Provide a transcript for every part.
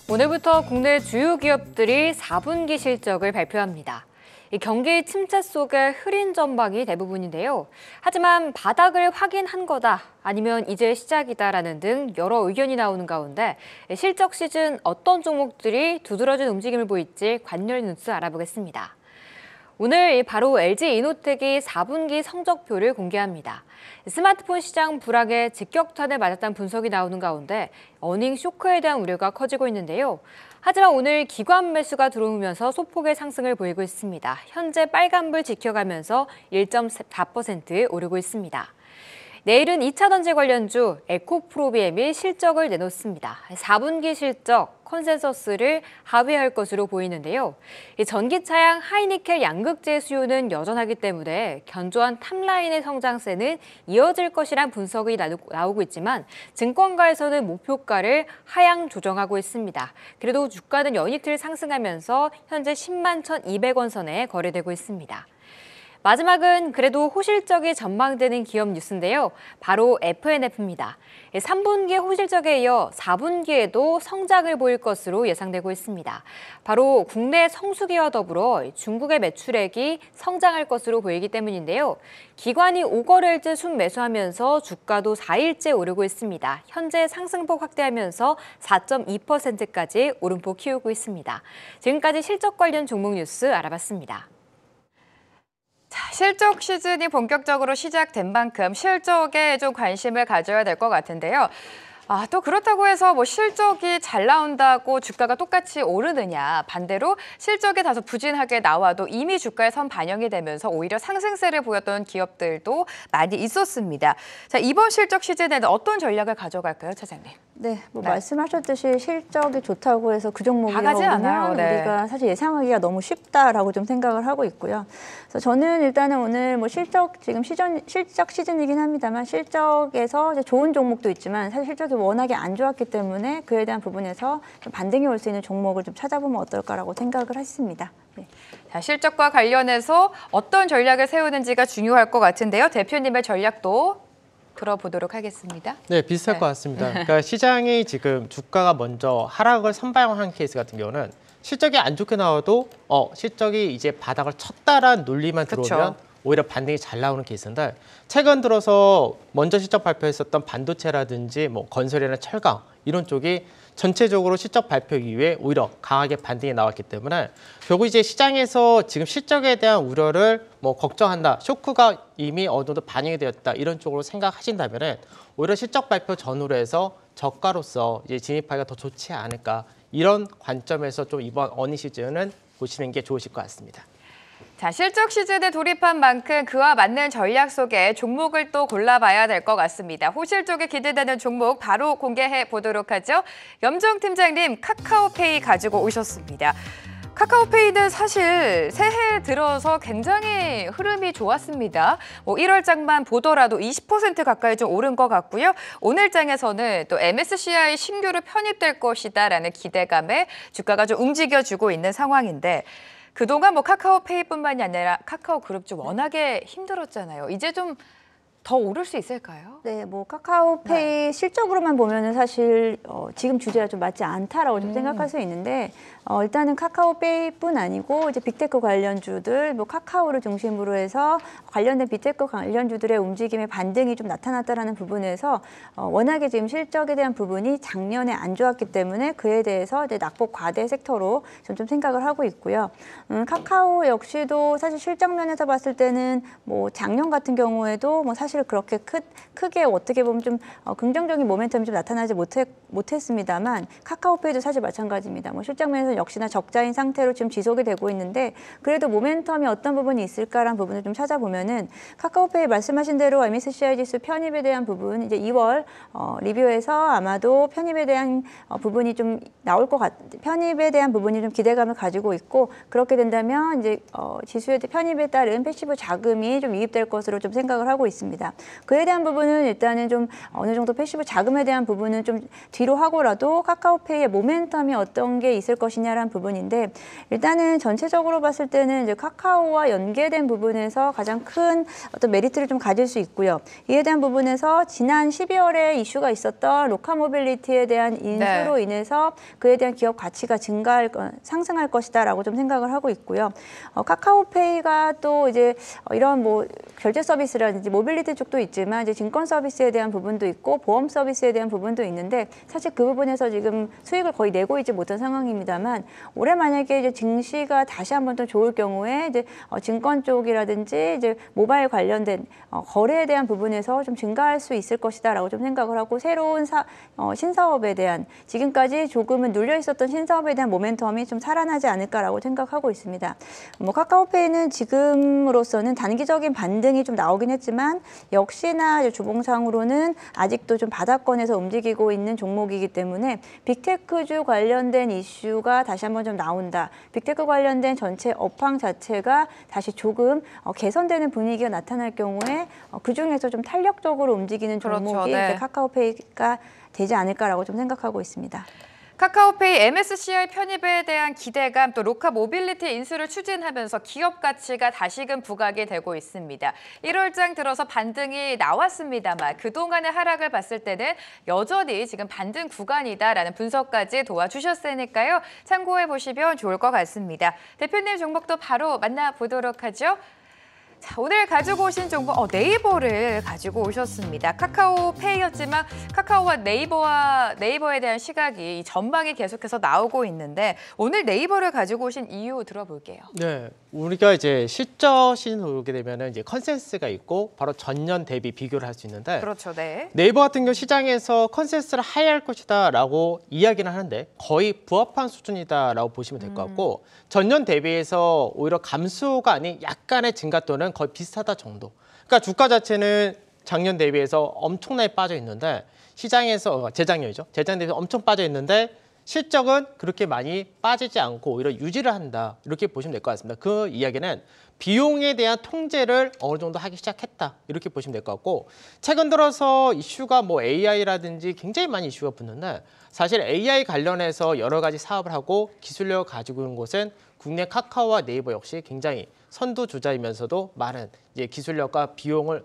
오늘부터 국내 주요 기업들이 4분기 실적을 발표합니다. 이 경기 침체 속에 흐린 전망이 대부분인데요. 하지만 바닥을 확인한 거다, 아니면 이제 시작이다라는 등 여러 의견이 나오는 가운데 실적 시즌 어떤 종목들이 두드러진 움직임을 보일지 관련 뉴스 알아보겠습니다. 오늘 바로 LG이노텍이 4분기 성적표를 공개합니다. 스마트폰 시장 불황에 직격탄을 맞았다는 분석이 나오는 가운데 어닝 쇼크에 대한 우려가 커지고 있는데요. 하지만 오늘 기관 매수가 들어오면서 소폭의 상승을 보이고 있습니다. 현재 빨간불 지켜가면서 1.4% 오르고 있습니다. 내일은 2차전지 관련주 에코프로비엠이 실적을 내놓습니다. 4분기 실적 컨센서스를 하회할 것으로 보이는데요. 전기차량 하이니켈 양극재 수요는 여전하기 때문에 견조한 탑라인의 성장세는 이어질 것이란 분석이 나오고 있지만 증권가에서는 목표가를 하향 조정하고 있습니다. 그래도 주가는 연이틀 상승하면서 현재 10만 1,200원 선에 거래되고 있습니다. 마지막은 그래도 호실적이 전망되는 기업 뉴스인데요. 바로 FNF입니다. 3분기 호실적에 이어 4분기에도 성장을 보일 것으로 예상되고 있습니다. 바로 국내 성수기와 더불어 중국의 매출액이 성장할 것으로 보이기 때문인데요. 기관이 5거래일째 순매수하면서 주가도 4일째 오르고 있습니다. 현재 상승폭 확대하면서 4.2%까지 오름폭 키우고 있습니다. 지금까지 실적 관련 종목 뉴스 알아봤습니다. 실적 시즌이 본격적으로 시작된 만큼 실적에 좀 관심을 가져야 될 것 같은데요. 또 그렇다고 해서 뭐 실적이 잘 나온다고 주가가 똑같이 오르느냐, 반대로 실적이 다소 부진하게 나와도 이미 주가에 선 반영이 되면서 오히려 상승세를 보였던 기업들도 많이 있었습니다. 자, 이번 실적 시즌에는 어떤 전략을 가져갈까요, 차장님? 네, 말씀하셨듯이 실적이 좋다고 해서 그 종목이라고 하면 우리가 사실 예상하기가 너무 쉽다라고 좀 생각을 하고 있고요. 그래서 저는 일단은 오늘 뭐 실적 시즌이긴 합니다만 실적에서 이제 좋은 종목도 있지만 사실 실적이 워낙에 안 좋았기 때문에 그에 대한 부분에서 좀 반등이 올 수 있는 종목을 좀 찾아보면 어떨까라고 생각을 했습니다. 네. 자, 실적과 관련해서 어떤 전략을 세우는지가 중요할 것 같은데요. 대표님의 전략도 들어보도록 하겠습니다. 네, 비슷할 것 같습니다. 그러니까 시장이 지금 주가가 먼저 하락을 선방한 케이스 같은 경우는 실적이 안 좋게 나와도 실적이 이제 바닥을 쳤다라는 논리만 들어오면 오히려 반등이 잘 나오는 케이스인데, 최근 들어서 먼저 실적 발표했었던 반도체라든지 뭐 건설이나 철강 이런 쪽이 전체적으로 실적 발표 이후에 오히려 강하게 반등이 나왔기 때문에 결국 이제 시장에서 지금 실적에 대한 우려를 뭐 걱정한다, 쇼크가 이미 어느 정도 반영이 되었다 이런 쪽으로 생각하신다면은 오히려 실적 발표 전후로 해서 저가로서 이제 진입하기가 더 좋지 않을까, 이런 관점에서 좀 이번 어닝 시즌은 보시는 게 좋으실 것 같습니다. 자, 실적 시즌에 돌입한 만큼 그와 맞는 전략 속에 종목을 또 골라봐야 될 것 같습니다. 호실적에 기대되는 종목 바로 공개해 보도록 하죠. 염정 팀장님, 카카오페이 가지고 오셨습니다. 카카오페이는 사실 새해 들어서 굉장히 흐름이 좋았습니다. 1월장만 보더라도 20% 가까이 좀 오른 것 같고요. 오늘장에서는 또 MSCI 신규로 편입될 것이다라는 기대감에 주가가 좀 움직여주고 있는 상황인데, 그동안 뭐 카카오페이뿐만이 아니라 카카오그룹 좀 워낙에 힘들었잖아요. 이제 좀 더 오를 수 있을까요? 네, 뭐 카카오페이 실적으로만 보면은 사실 지금 주제와 좀 맞지 않다라고 좀 생각할 수 있는데, 일단은 카카오페이뿐 아니고 이제 빅테크 관련주들, 뭐 카카오를 중심으로 해서 관련된 빅테크 관련주들의 움직임의 반등이 좀 나타났다라는 부분에서 워낙에 지금 실적에 대한 부분이 작년에 안 좋았기 때문에 그에 대해서 이제 낙폭 과대 섹터로 좀 생각을 하고 있고요. 카카오 역시도 사실 실적 면에서 봤을 때는 뭐 작년 같은 경우에도 뭐 사실 그렇게 크게 어떻게 보면 좀 긍정적인 모멘텀이 좀 나타나지 못했습니다만, 카카오페이도 사실 마찬가지입니다. 뭐 실적 면에서 역시나 적자인 상태로 지금 지속이 되고 있는데, 그래도 모멘텀이 어떤 부분이 있을까라는 부분을 좀 찾아보면은 카카오페이 말씀하신 대로 MSCI 지수 편입에 대한 부분, 이제 2월 리뷰에서 아마도 편입에 대한 부분이 좀 나올 것 편입에 대한 부분이 좀 기대감을 가지고 있고, 그렇게 된다면 이제 지수의 편입에 따른 패시브 자금이 좀 유입될 것으로 좀 생각을 하고 있습니다. 있습니다. 그에 대한 부분은 일단은 좀 어느 정도 패시브 자금에 대한 부분은 좀 뒤로 하고라도 카카오페이의 모멘텀이 어떤 게 있을 것이냐라는 부분인데 일단은 전체적으로 봤을 때는 이제 카카오와 연계된 부분에서 가장 큰 어떤 메리트를 좀 가질 수 있고요. 이에 대한 부분에서 지난 12월에 이슈가 있었던 로카 모빌리티에 대한 인수로 인해서 그에 대한 기업 가치가 상승할 것이다라고 좀 생각을 하고 있고요. 카카오페이가 또 이제 이런 뭐 결제 서비스라든지 모빌리티 쪽도 있지만 이제 증권 서비스에 대한 부분도 있고 보험 서비스에 대한 부분도 있는데 사실 그 부분에서 지금 수익을 거의 내고 있지 못한 상황입니다만 올해 만약에 이제 증시가 다시 한번 또 좋을 경우에 이제 증권 쪽이라든지 이제 모바일 관련된 거래에 대한 부분에서 좀 증가할 수 있을 것이다라고 좀 생각을 하고 새로운 신사업에 대한 지금까지 조금은 눌려 있었던 신사업에 대한 모멘텀이 좀 살아나지 않을까라고 생각하고 있습니다. 뭐 카카오페이는 지금으로서는 단기적인 반등이 좀 나오긴 했지만 역시나 이제 주봉상으로는 아직도 좀 바닥권에서 움직이고 있는 종목이기 때문에 빅테크주 관련된 이슈가 다시 한번 좀 나온다. 빅테크 관련된 전체 업황 자체가 다시 조금 개선되는 분위기가 나타날 경우에 그중에서 좀 탄력적으로 움직이는 종목이 그렇죠. 이제 카카오페이가 되지 않을까라고 좀 생각하고 있습니다. 카카오페이 MSCI 편입에 대한 기대감 또 로카 모빌리티 인수를 추진하면서 기업 가치가 다시금 부각이 되고 있습니다. 1월장 들어서 반등이 나왔습니다만 그동안의 하락을 봤을 때는 여전히 지금 반등 구간이다라는 분석까지 도와주셨으니까요. 참고해 보시면 좋을 것 같습니다. 대표님 종목도 바로 만나보도록 하죠. 자, 오늘 가지고 오신 종목 네이버를 가지고 오셨습니다. 카카오페이였지만 카카오와 네이버에 대한 시각이 전망이 계속해서 나오고 있는데 오늘 네이버를 가지고 오신 이유 들어볼게요. 네, 우리가 이제 실적 시즌 오게 되면은 이제 컨센서스가 있고 바로 전년 대비 비교를 할 수 있는데 그렇죠, 네. 네이버 같은 경우 시장에서 컨센서스를 하회할 것이다라고 이야기는 하는데 거의 부합한 수준이다라고 보시면 될 것 같고 전년 대비해서 오히려 감소가 아닌 약간의 증가 또는 거의 비슷하다 정도. 그러니까 주가 자체는 작년 대비해서 엄청나게 빠져 있는데 시장에서 재작년이죠. 재작년 대비 엄청 빠져 있는데 실적은 그렇게 많이 빠지지 않고 오히려 유지를 한다. 이렇게 보시면 될 것 같습니다. 그 이야기는 비용에 대한 통제를 어느 정도 하기 시작했다. 이렇게 보시면 될 것 같고 최근 들어서 이슈가 뭐 AI라든지 굉장히 많이 이슈가 붙는데 사실 AI 관련해서 여러 가지 사업을 하고 기술력을 가지고 있는 곳은 국내 카카오와 네이버 역시 굉장히 선두주자이면서도 많은 이제 기술력과 비용을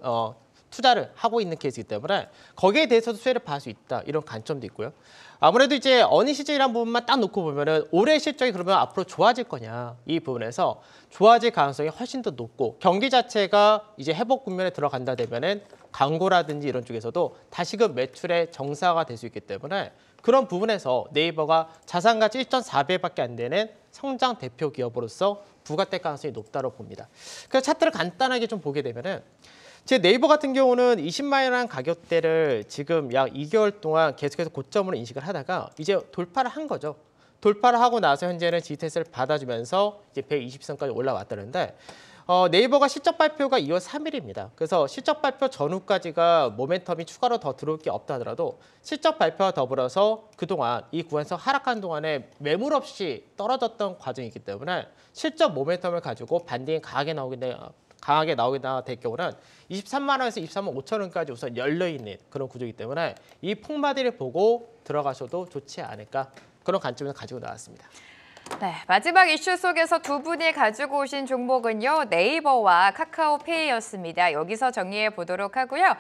투자를 하고 있는 케이스이기 때문에 거기에 대해서도 수혜를 받을 수 있다. 이런 관점도 있고요. 아무래도 이제 어닝 시즌이라는 부분만 딱 놓고 보면은 올해 실적이 그러면 앞으로 좋아질 거냐 이 부분에서 좋아질 가능성이 훨씬 더 높고 경기 자체가 이제 회복 국면에 들어간다 되면은 광고라든지 이런 쪽에서도 다시금 매출의 정상화가 될 수 있기 때문에 그런 부분에서 네이버가 자산가치 1.4배밖에 안 되는 성장 대표 기업으로서 부각될 가능성이 높다고 봅니다. 그래서 차트를 간단하게 좀 보게 되면은 제 네이버 같은 경우는 20만 원이라는 가격대를 지금 약 2개월 동안 계속해서 고점으로 인식을 하다가 이제 돌파를 한 거죠. 돌파를 하고 나서 현재는 지지테스트를 받아주면서 이제 120선까지 올라왔다는데 네이버가 실적 발표가 2월 3일입니다. 그래서 실적 발표 전후까지가 모멘텀이 추가로 더 들어올 게 없다 하더라도 실적 발표와 더불어서 그동안 이 구간에서 하락한 동안에 매물 없이 떨어졌던 과정이기 때문에 실적 모멘텀을 가지고 반등이 강하게 나오게 될 경우는 23만 원에서 23만 5천 원까지 우선 열려있는 그런 구조이기 때문에 이 폭마디를 보고 들어가셔도 좋지 않을까 그런 관점을 가지고 나왔습니다. 네, 마지막 이슈 속에서 두 분이 가지고 오신 종목은요. 네이버와 카카오페이였습니다. 여기서 정리해 보도록 하고요.